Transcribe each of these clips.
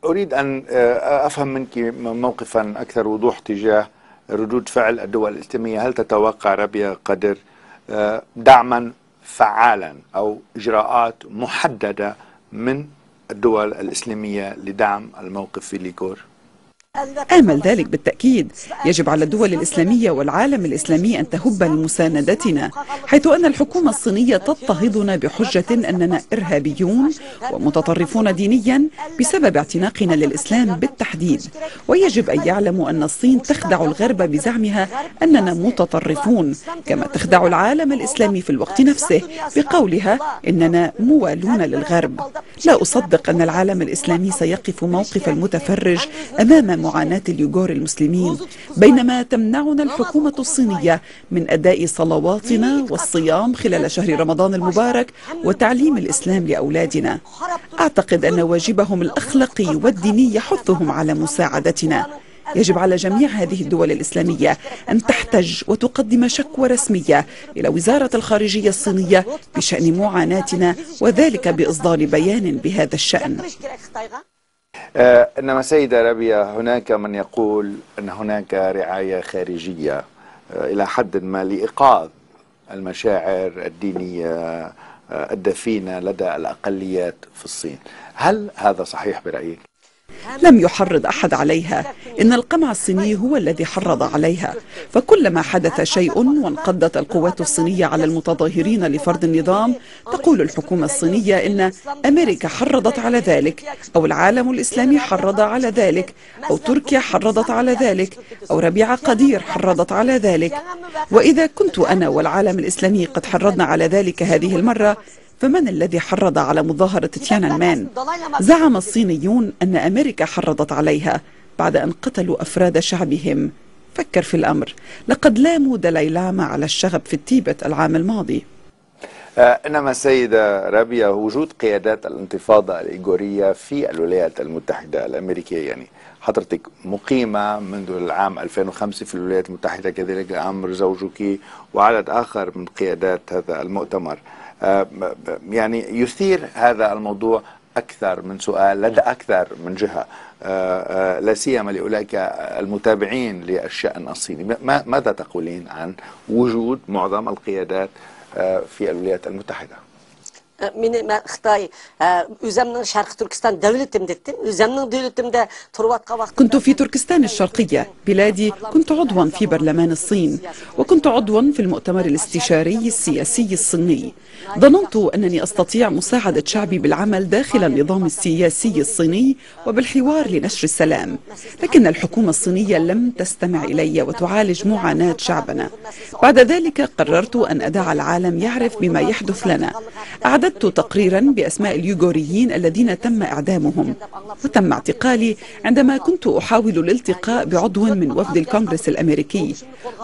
أريد أن أفهم منك موقفا أكثر وضوح تجاه ردود فعل الدول الإسلامية. هل تتوقع ربيع قدر دعما فعالا أو إجراءات محددة من الدول الإسلامية لدعم الموقف في الإيغور؟ آمل ذلك بالتأكيد. يجب على الدول الإسلامية والعالم الإسلامي أن تهب لمساندتنا، حيث أن الحكومة الصينية تضطهدنا بحجة أننا إرهابيون ومتطرفون دينيا بسبب اعتناقنا للإسلام بالتحديد. ويجب أن يعلموا أن الصين تخدع الغرب بزعمها أننا متطرفون، كما تخدع العالم الإسلامي في الوقت نفسه بقولها إننا موالون للغرب. لا أصدق أن العالم الإسلامي سيقف موقف المتفرج أمام معاناة اليوغور المسلمين، بينما تمنعنا الحكومة الصينية من أداء صلواتنا والصيام خلال شهر رمضان المبارك وتعليم الإسلام لأولادنا. أعتقد أن واجبهم الأخلاقي والديني يحثهم على مساعدتنا. يجب على جميع هذه الدول الإسلامية أن تحتج وتقدم شكوى رسمية إلى وزارة الخارجية الصينية بشأن معاناتنا، وذلك بإصدار بيان بهذا الشأن. إنما سيدة ربيع، هناك من يقول أن هناك رعاية خارجية إلى حد ما لإيقاظ المشاعر الدينية الدفينة لدى الأقليات في الصين. هل هذا صحيح برأيك؟ لم يحرض أحد عليها، إن القمع الصيني هو الذي حرض عليها. فكلما حدث شيء وانقضت القوات الصينية على المتظاهرين لفرض النظام، تقول الحكومة الصينية إن أمريكا حرضت على ذلك، أو العالم الإسلامي حرض على ذلك، أو تركيا حرضت على ذلك، أو ربيعة قدير حرضت على ذلك. وإذا كنت أنا والعالم الإسلامي قد حرضنا على ذلك هذه المرة، فمن الذي حرض على مظاهرة تيانانمان؟ زعم الصينيون أن أمريكا حرضت عليها بعد أن قتلوا أفراد شعبهم. فكر في الأمر، لقد لاموا دلاي لاما على الشغب في التيبت العام الماضي. إنما السيدة ربيع، وجود قيادات الانتفاضة الإيغورية في الولايات المتحدة الأمريكية، يعني حضرتك مقيمة منذ العام 2005 في الولايات المتحدة، كذلك أمر زوجك وعدد آخر من قيادات هذا المؤتمر، يعني يثير هذا الموضوع أكثر من سؤال لدى أكثر من جهة، لا سيما لأولئك المتابعين للشأن الصيني. ماذا تقولين عن وجود معظم القيادات في الولايات المتحدة؟ Meni Xitoy o'zimning Sharq Turkiston davlatim dedim. O'zimning davlatimda turvatqa vaqt. كنت في تركستان الشرقية بلادي، كنت عضوا في برلمان الصين، وكنت عضوا في المؤتمر الاستشاري السياسي الصيني. ظننت أنني أستطيع مساعدة شعبي بالعمل داخل النظام السياسي الصيني وبالحوار لنشر السلام، لكن الحكومة الصينية لم تستمع إلي وتعالج معاناة شعبنا. بعد ذلك قررت أن أدع العالم يعرف بما يحدث لنا. أعددت تقريرا بأسماء اليوغوريين الذين تم إعدامهم، وتم اعتقالي عندما كنت أحاول الالتقاء بعضو من وفد الكونغرس الأمريكي،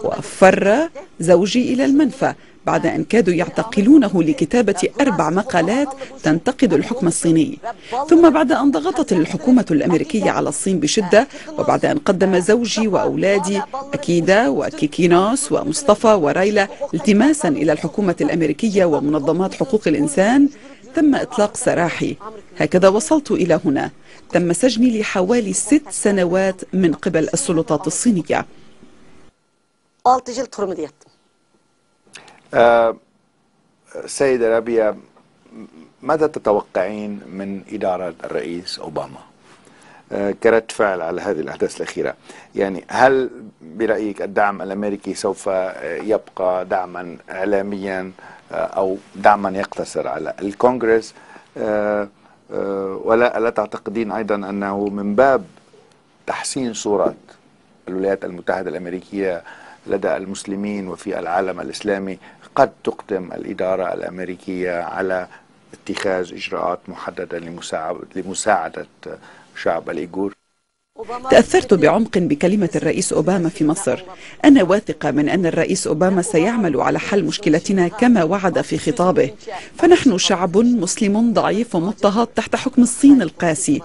وفر زوجي إلى المنفى بعد أن كادوا يعتقلونه لكتابة 4 مقالات تنتقد الحكم الصيني. ثم بعد أن ضغطت الحكومة الأمريكية على الصين بشدة، وبعد أن قدم زوجي وأولادي أكيدا وكيكينوس ومصطفى وريلا التماسا إلى الحكومة الأمريكية ومنظمات حقوق الإنسان، تم إطلاق سراحي. هكذا وصلت إلى هنا. تم سجني لحوالي 6 سنوات من قبل السلطات الصينية. سيدة ربيع، ماذا تتوقعين من إدارة الرئيس أوباما كرد فعل على هذه الأحداث الأخيرة؟ يعني هل برأيك الدعم الأمريكي سوف يبقى دعما إعلاميا أو دعما يقتصر على الكونغرس، ولا تعتقدين أيضا أنه من باب تحسين صورة الولايات المتحدة الأمريكية لدى المسلمين وفي العالم الإسلامي قد تقدم الإدارة الأمريكية على اتخاذ إجراءات محددة لمساعدة شعب الإيغور؟ تأثرت بعمق بكلمة الرئيس أوباما في مصر. أنا واثقة من أن الرئيس أوباما سيعمل على حل مشكلتنا كما وعد في خطابه، فنحن شعب مسلم ضعيف ومضطهد تحت حكم الصين القاسي.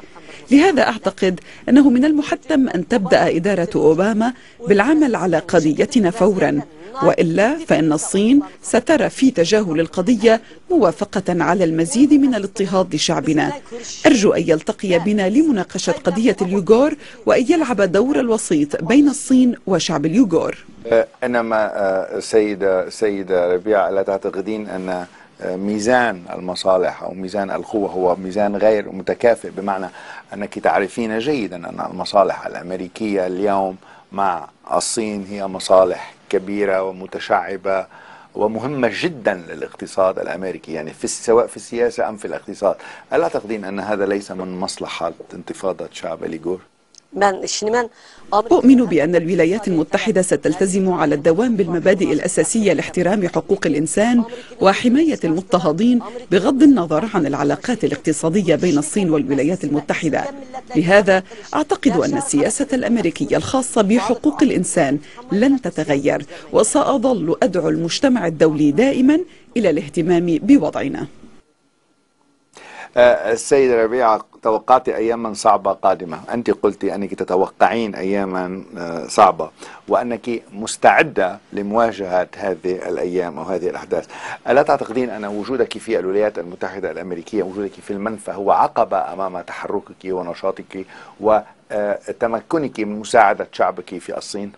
لهذا أعتقد أنه من المحتم أن تبدأ إدارة أوباما بالعمل على قضيتنا فورا، وإلا فإن الصين سترى في تجاهل القضية موافقة على المزيد من الاضطهاد لشعبنا. أرجو أن يلتقي بنا لمناقشة قضية اليوغور وأن يلعب دور الوسيط بين الصين وشعب اليوغور. إنما سيدة ربيع، ألا تعتقدين أن ميزان المصالح أو ميزان القوة هو ميزان غير متكافئ، بمعنى أنك تعرفين جيدا أن المصالح الأمريكية اليوم مع الصين هي مصالح كبيرة ومتشعبة ومهمة جدا للاقتصاد الأمريكي، يعني سواء في السياسة أم في الاقتصاد. ألا تعتقدين أن هذا ليس من مصلحة انتفاضة شعب اليغور؟ أؤمن بأن الولايات المتحدة ستلتزم على الدوام بالمبادئ الأساسية لاحترام حقوق الإنسان وحماية المضطهدين بغض النظر عن العلاقات الاقتصادية بين الصين والولايات المتحدة. لهذا أعتقد أن السياسة الأمريكية الخاصة بحقوق الإنسان لن تتغير، وسأظل أدعو المجتمع الدولي دائما إلى الاهتمام بوضعنا. السيدة ربيعة، توقعت أياما صعبة قادمة. أنت قلت أنك تتوقعين أياما صعبة وأنك مستعدة لمواجهة هذه الأيام أو هذه الأحداث. ألا تعتقدين أن وجودك في الولايات المتحدة الأمريكية، وجودك في المنفى، هو عقبة أمام تحركك ونشاطك وتمكنك من مساعدة شعبك في الصين؟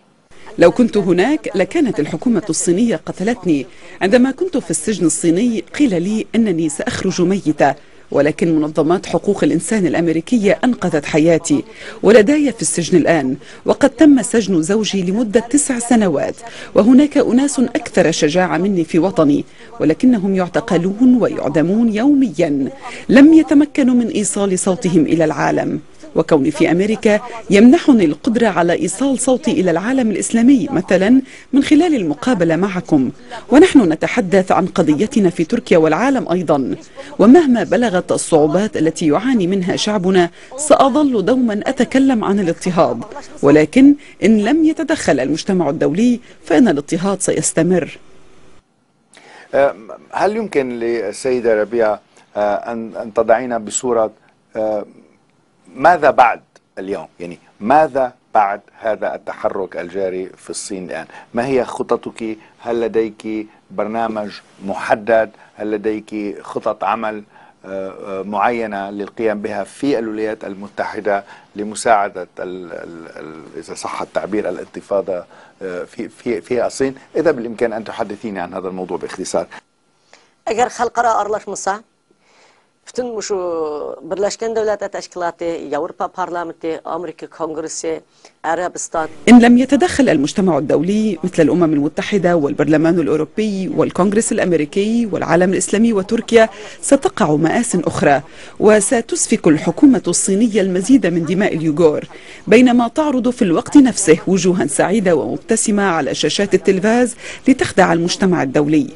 لو كنت هناك لكانت الحكومة الصينية قتلتني. عندما كنت في السجن الصيني قيل لي أنني سأخرج ميتة، ولكن منظمات حقوق الإنسان الأمريكية أنقذت حياتي، ولدي في السجن الآن، وقد تم سجن زوجي لمدة 9 سنوات. وهناك أناس أكثر شجاعة مني في وطني، ولكنهم يعتقلون ويعدمون يوميا. لم يتمكنوا من إيصال صوتهم إلى العالم، وكوني في أمريكا يمنحني القدرة على إيصال صوتي إلى العالم الإسلامي، مثلا من خلال المقابلة معكم، ونحن نتحدث عن قضيتنا في تركيا والعالم أيضا. ومهما بلغت الصعوبات التي يعاني منها شعبنا، سأظل دوما أتكلم عن الاضطهاد، ولكن إن لم يتدخل المجتمع الدولي فإن الاضطهاد سيستمر. هل يمكن للسيدة ربيع أن تضعينا بصورة ماذا بعد اليوم؟ يعني ماذا بعد هذا التحرك الجاري في الصين الآن؟ ما هي خططك؟ هل لديك برنامج محدد؟ هل لديك خطط عمل معينة للقيام بها في الولايات المتحدة لمساعدة إذا صح التعبير الانتفاضة في الصين؟ إذا بالإمكان أن تحدثيني عن هذا الموضوع باختصار. Eğer halkara aralashmasa bütün bu şu Birleşken Devletler Teşkilatı, Avrupa Parlamenti, Amerika Kongresi, Arabistan. إن لم يتدخل المجتمع الدولي مثل الأمم المتحدة والبرلمان الأوروبي والكونغرس الأمريكي والعالم الإسلامي وتركيا، ستقع مآسٍ أخرى، وستسفك الحكومة الصينية المزيد من دماء اليوغور، بينما تعرض في الوقت نفسه وجوها سعيدة ومبتسمة على شاشات التلفاز لتخدع المجتمع الدولي.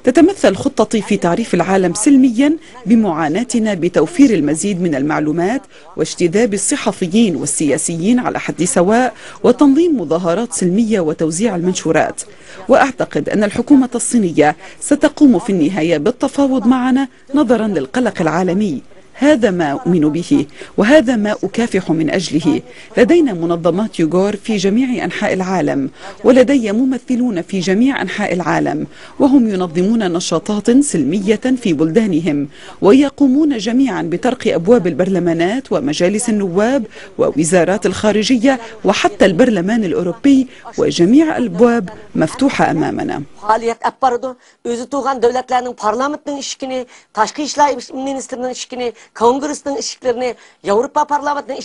تتمثل خطتي في تعريف العالم سلميا بمعاناتنا بتوفير المزيد من المعلومات واجتذاب الصحفيين والسياسيين على حد سواء وتنظيم مظاهرات سلمية وتوزيع المنشورات. وأعتقد أن الحكومة الصينية ستقوم في النهاية بالتفاوض معنا نظرا للقلق العالمي. هذا ما أؤمن به وهذا ما أكافح من أجله. لدينا منظمات يوغور في جميع أنحاء العالم، ولدي ممثلون في جميع أنحاء العالم، وهم ينظمون نشاطات سلمية في بلدانهم، ويقومون جميعا بطرق أبواب البرلمانات ومجالس النواب ووزارات الخارجية وحتى البرلمان الأوروبي، وجميع الأبواب مفتوحة أمامنا. Faaliyet yapardı. Özü tuğan devletlerinin parlamentinin işini, taşkı işler ministerinin işini, kongresinin işlerini, Avrupa parlamentinin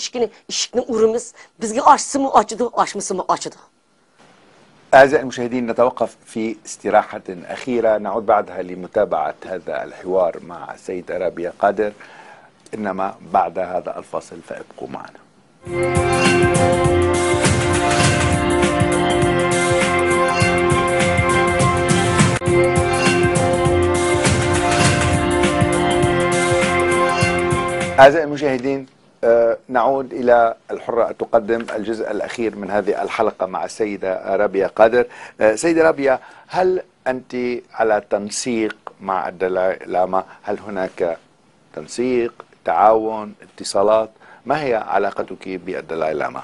işini urumuz. Bizge açsı mı açıdı, açması mı açıdı. أعزائي المشاهدين، نتوقف في استراحة أخيرة نعود بعدها لمتابعة هذا الحوار مع السيدة رابية قادر، إنما بعد هذا الفاصل فابقوا معنا. أعزائي المشاهدين، نعود إلى الحرة تقدم الجزء الأخير من هذه الحلقة مع السيدة رابية قادر. سيدة رابية، هل أنت على تنسيق مع الدلاي لاما؟ هل هناك تنسيق، تعاون، اتصالات ما هي علاقتك بالدلاي لاما؟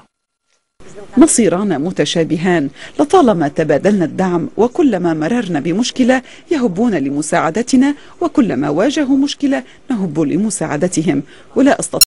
مصيران متشابهان، لطالما تبادلنا الدعم، وكلما مررنا بمشكلة يهبون لمساعدتنا، وكلما واجهوا مشكلة نهب لمساعدتهم. ولا أستطيع